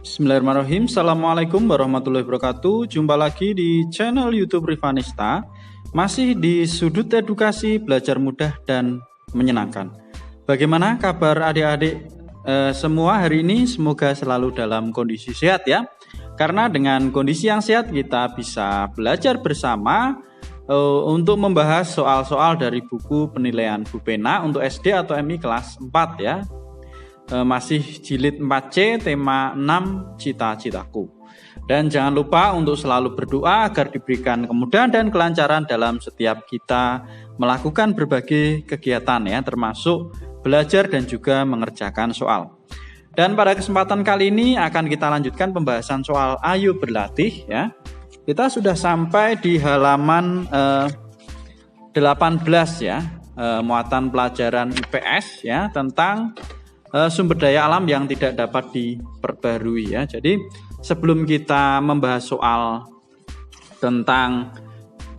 Bismillahirrahmanirrahim. Assalamualaikum warahmatullahi wabarakatuh. Jumpa lagi di channel YouTube Rivanista. Masih di sudut edukasi belajar mudah dan menyenangkan. Bagaimana kabar adik-adik semua hari ini? Semoga selalu dalam kondisi sehat ya. Karena dengan kondisi yang sehat kita bisa belajar bersama untuk membahas soal-soal dari buku penilaian Bu Pena untuk SD atau MI kelas 4 ya. Masih jilid 4C tema 6 cita-citaku. Dan jangan lupa untuk selalu berdoa agar diberikan kemudahan dan kelancaran dalam setiap kita melakukan berbagai kegiatan ya, termasuk belajar dan juga mengerjakan soal. Dan pada kesempatan kali ini akan kita lanjutkan pembahasan soal Ayo Berlatih ya. Kita sudah sampai di halaman 18 ya, muatan pelajaran IPS ya, tentang sumber daya alam yang tidak dapat diperbarui ya. Jadi sebelum kita membahas soal tentang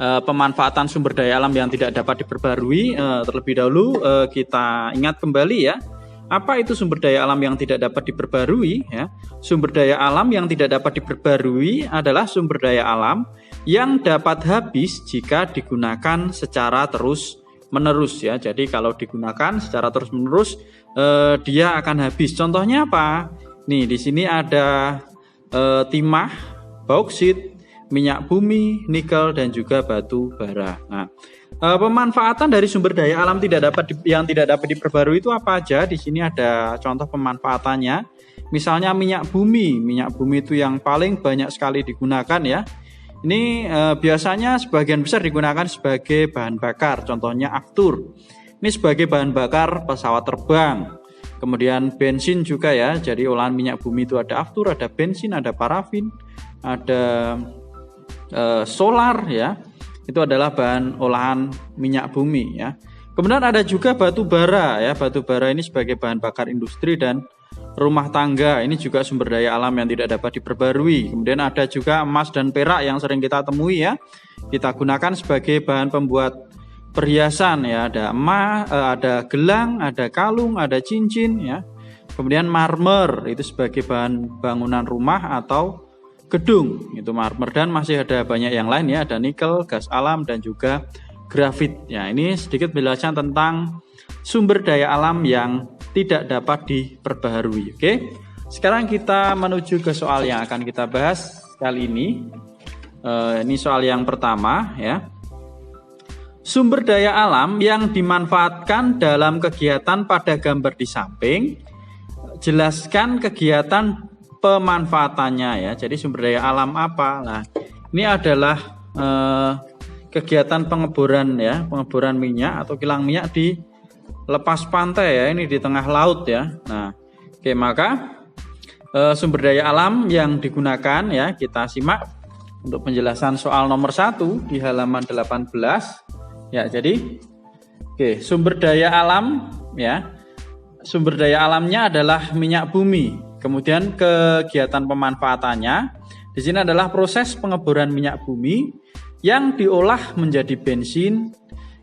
pemanfaatan sumber daya alam yang tidak dapat diperbarui, terlebih dahulu kita ingat kembali ya, apa itu sumber daya alam yang tidak dapat diperbarui ya. Sumber daya alam yang tidak dapat diperbarui adalah sumber daya alam yang dapat habis jika digunakan secara terus menerus ya. Jadi kalau digunakan secara terus menerus dia akan habis. Contohnya apa? Nih di sini ada timah, bauksit, minyak bumi, nikel dan juga batu bara. Nah, pemanfaatan dari sumber daya alam yang tidak dapat diperbarui itu apa aja? Di sini ada contoh pemanfaatannya. Misalnya minyak bumi. Minyak bumi itu yang paling banyak sekali digunakan ya. Ini biasanya sebagian besar digunakan sebagai bahan bakar, contohnya aftur. Ini sebagai bahan bakar pesawat terbang. Kemudian bensin juga ya, jadi olahan minyak bumi itu ada aftur, ada bensin, ada parafin, ada solar ya. Itu adalah bahan olahan minyak bumi ya. Kemudian ada juga batu bara ya, batu bara ini sebagai bahan bakar industri dan rumah tangga, ini juga sumber daya alam yang tidak dapat diperbarui. Kemudian ada juga emas dan perak yang sering kita temui ya. Kita gunakan sebagai bahan pembuat perhiasan ya, ada emas, ada gelang, ada kalung, ada cincin ya. Kemudian marmer itu sebagai bahan bangunan rumah atau gedung, itu marmer, dan masih ada banyak yang lain ya, ada nikel, gas alam dan juga grafit. Ya, ini sedikit penjelasan tentang sumber daya alam yang tidak dapat diperbaharui. Oke. Sekarang kita menuju ke soal yang akan kita bahas kali ini. Ini soal yang pertama ya. Sumber daya alam yang dimanfaatkan dalam kegiatan pada gambar di samping. Jelaskan kegiatan pemanfaatannya ya. Jadi sumber daya alam apa? Nah, ini adalah kegiatan pengeboran ya, pengeboran minyak atau kilang minyak di lepas pantai ya, ini di tengah laut ya. Nah, oke, maka sumber daya alam yang digunakan ya, kita simak untuk penjelasan soal nomor 1 di halaman 18. Ya, jadi oke, sumber daya alam ya. Sumber daya alamnya adalah minyak bumi. Kemudian kegiatan pemanfaatannya di sini adalah proses pengeboran minyak bumi yang diolah menjadi bensin,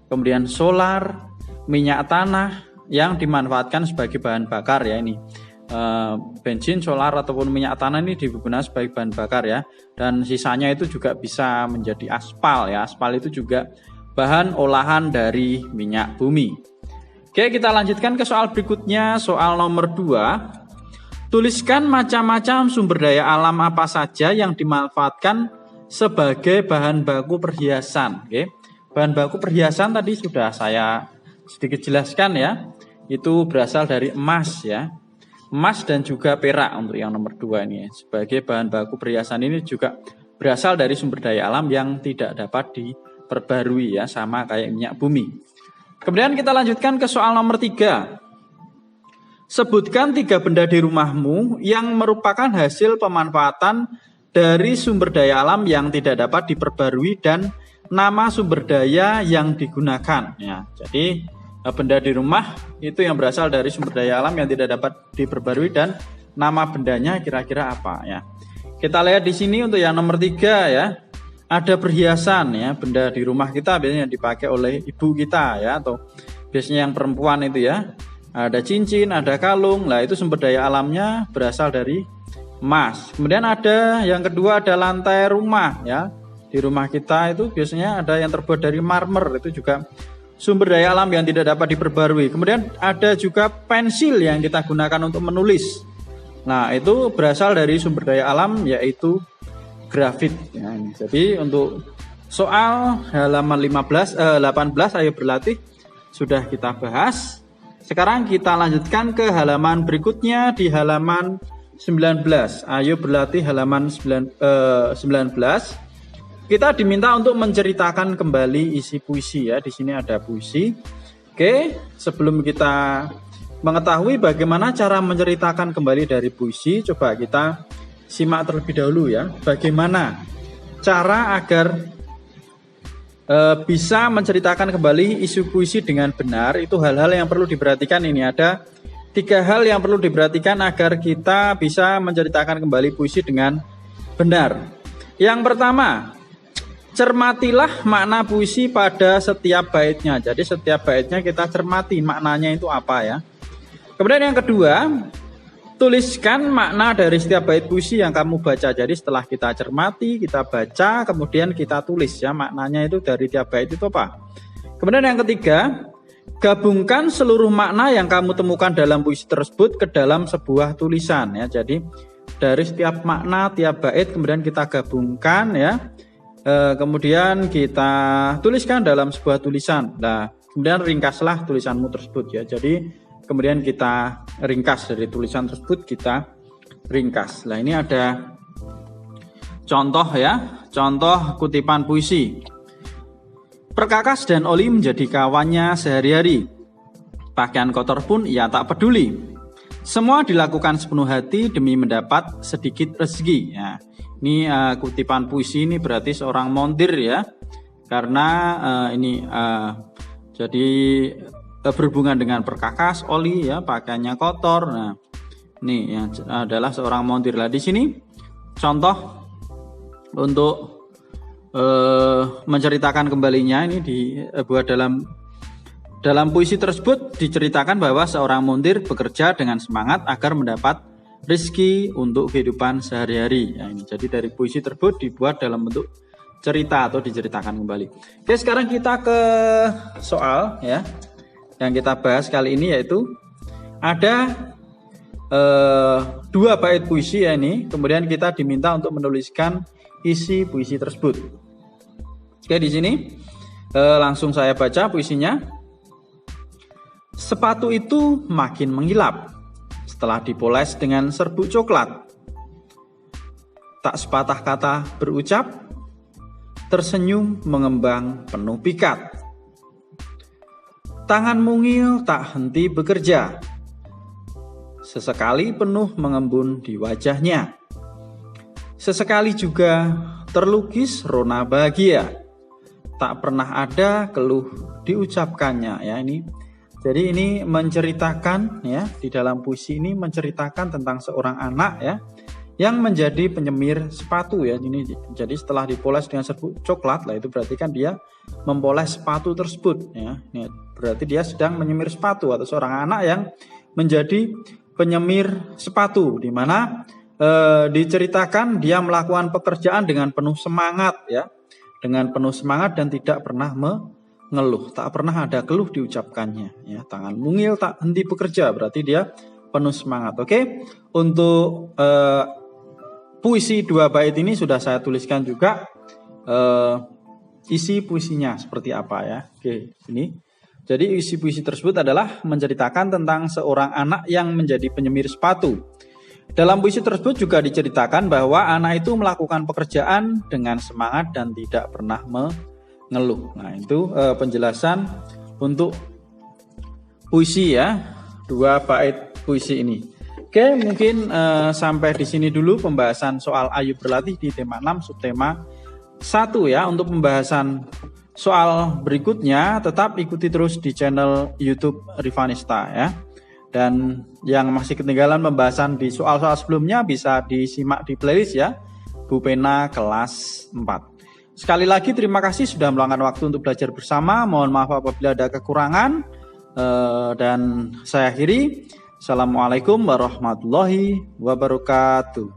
kemudian solar, minyak tanah yang dimanfaatkan sebagai bahan bakar ya. Ini bensin, solar ataupun minyak tanah ini digunakan sebagai bahan bakar ya, dan sisanya itu juga bisa menjadi aspal ya. Aspal itu juga bahan olahan dari minyak bumi. Oke, kita lanjutkan ke soal berikutnya, soal nomor 2. Tuliskan macam-macam sumber daya alam apa saja yang dimanfaatkan sebagai bahan baku perhiasan. Oke, bahan baku perhiasan tadi sudah saya sedikit jelaskan ya, itu berasal dari emas ya, emas dan juga perak untuk yang nomor 2 ini ya. Sebagai bahan baku perhiasan ini juga berasal dari sumber daya alam yang tidak dapat diperbarui ya, sama kayak minyak bumi. Kemudian kita lanjutkan ke soal nomor 3. Sebutkan 3 benda di rumahmu yang merupakan hasil pemanfaatan dari sumber daya alam yang tidak dapat diperbarui dan nama sumber daya yang digunakan ya. Jadi benda di rumah itu yang berasal dari sumber daya alam yang tidak dapat diperbarui dan nama bendanya kira-kira apa ya. Kita lihat di sini untuk yang nomor 3 ya. Ada perhiasan ya, benda di rumah kita biasanya dipakai oleh ibu kita ya, atau biasanya yang perempuan itu ya. Ada cincin, ada kalung. Lah itu sumber daya alamnya berasal dari emas. Kemudian ada yang kedua ada lantai rumah ya. Di rumah kita itu biasanya ada yang terbuat dari marmer, itu juga sumber daya alam yang tidak dapat diperbarui. Kemudian ada juga pensil yang kita gunakan untuk menulis. Nah, itu berasal dari sumber daya alam yaitu grafit. Ya, jadi untuk soal halaman 18 ayo berlatih sudah kita bahas. Sekarang kita lanjutkan ke halaman berikutnya di halaman 19. Ayo berlatih halaman 19. Kita diminta untuk menceritakan kembali isi puisi ya. Di sini ada puisi. Oke, sebelum kita mengetahui bagaimana cara menceritakan kembali dari puisi, coba kita simak terlebih dahulu ya. Bagaimana cara agar bisa menceritakan kembali isi puisi dengan benar. Itu hal-hal yang perlu diperhatikan. Ini ada 3 hal yang perlu diperhatikan agar kita bisa menceritakan kembali puisi dengan benar. Yang pertama, cermatilah makna puisi pada setiap baitnya. Jadi setiap baitnya kita cermati maknanya itu apa ya. Kemudian yang kedua, tuliskan makna dari setiap bait puisi yang kamu baca. Jadi setelah kita cermati, kita baca, kemudian kita tulis ya maknanya itu dari tiap bait itu apa. Kemudian yang ketiga, gabungkan seluruh makna yang kamu temukan dalam puisi tersebut ke dalam sebuah tulisan ya. Jadi dari setiap makna tiap bait kemudian kita gabungkan ya. Kemudian kita tuliskan dalam sebuah tulisan. Nah, kemudian ringkaslah tulisanmu tersebut ya. Jadi kemudian kita ringkas dari tulisan tersebut, kita ringkas. Nah, ini ada contoh ya, contoh kutipan puisi. Perkakas dan oli menjadi kawannya sehari-hari. Pakaian kotor pun ia tak peduli. Semua dilakukan sepenuh hati demi mendapat sedikit rezeki. Ya. Ini kutipan puisi ini berarti seorang montir ya, karena jadi berhubungan dengan perkakas, oli ya, pakaiannya kotor. Nah, ini yang adalah seorang montir. Lah di sini contoh untuk menceritakan kembalinya ini dibuat dalam puisi tersebut diceritakan bahwa seorang montir bekerja dengan semangat agar mendapat rezeki untuk kehidupan sehari-hari. Ya, ini jadi dari puisi tersebut dibuat dalam bentuk cerita atau diceritakan kembali. Oke, sekarang kita ke soal ya. Yang kita bahas kali ini yaitu ada 2 bait puisi ya ini. Kemudian kita diminta untuk menuliskan isi puisi tersebut. Oke, di sini langsung saya baca puisinya. Sepatu itu makin mengilap setelah dipoles dengan serbuk coklat. Tak sepatah kata berucap, tersenyum mengembang penuh pikat. Tangan mungil tak henti bekerja, sesekali penuh mengembun di wajahnya. Sesekali juga terlukis rona bahagia, tak pernah ada keluh diucapkannya. Ya, jadi ini menceritakan ya, di dalam puisi ini menceritakan tentang seorang anak ya yang menjadi penyemir sepatu ya. Ini jadi setelah dipoles dengan serbuk coklat lah, itu berarti kan dia mempoles sepatu tersebut ya. Ini berarti dia sedang menyemir sepatu, atau seorang anak yang menjadi penyemir sepatu, di mana diceritakan dia melakukan pekerjaan dengan penuh semangat ya. Dengan penuh semangat dan tidak pernah mengeluh, tak pernah ada keluh diucapkannya ya. Tangan mungil tak henti bekerja, berarti dia penuh semangat. Oke, untuk puisi 2 bait ini sudah saya tuliskan juga isi puisinya seperti apa ya. Oke, ini jadi isi puisi tersebut adalah menceritakan tentang seorang anak yang menjadi penyemir sepatu. Dalam puisi tersebut juga diceritakan bahwa anak itu melakukan pekerjaan dengan semangat dan tidak pernah mengeluh. Nah, itu penjelasan untuk puisi ya, 2 bait puisi ini. Oke, mungkin sampai di sini dulu pembahasan soal Ayo Berlatih di tema 6 subtema 1 ya. Untuk pembahasan soal berikutnya tetap ikuti terus di channel YouTube Rivanista ya. Dan yang masih ketinggalan pembahasan di soal-soal sebelumnya bisa disimak di playlist ya, Bu Pena kelas 4. Sekali lagi terima kasih sudah meluangkan waktu untuk belajar bersama. Mohon maaf apabila ada kekurangan. Dan saya akhiri. Assalamualaikum warahmatullahi wabarakatuh.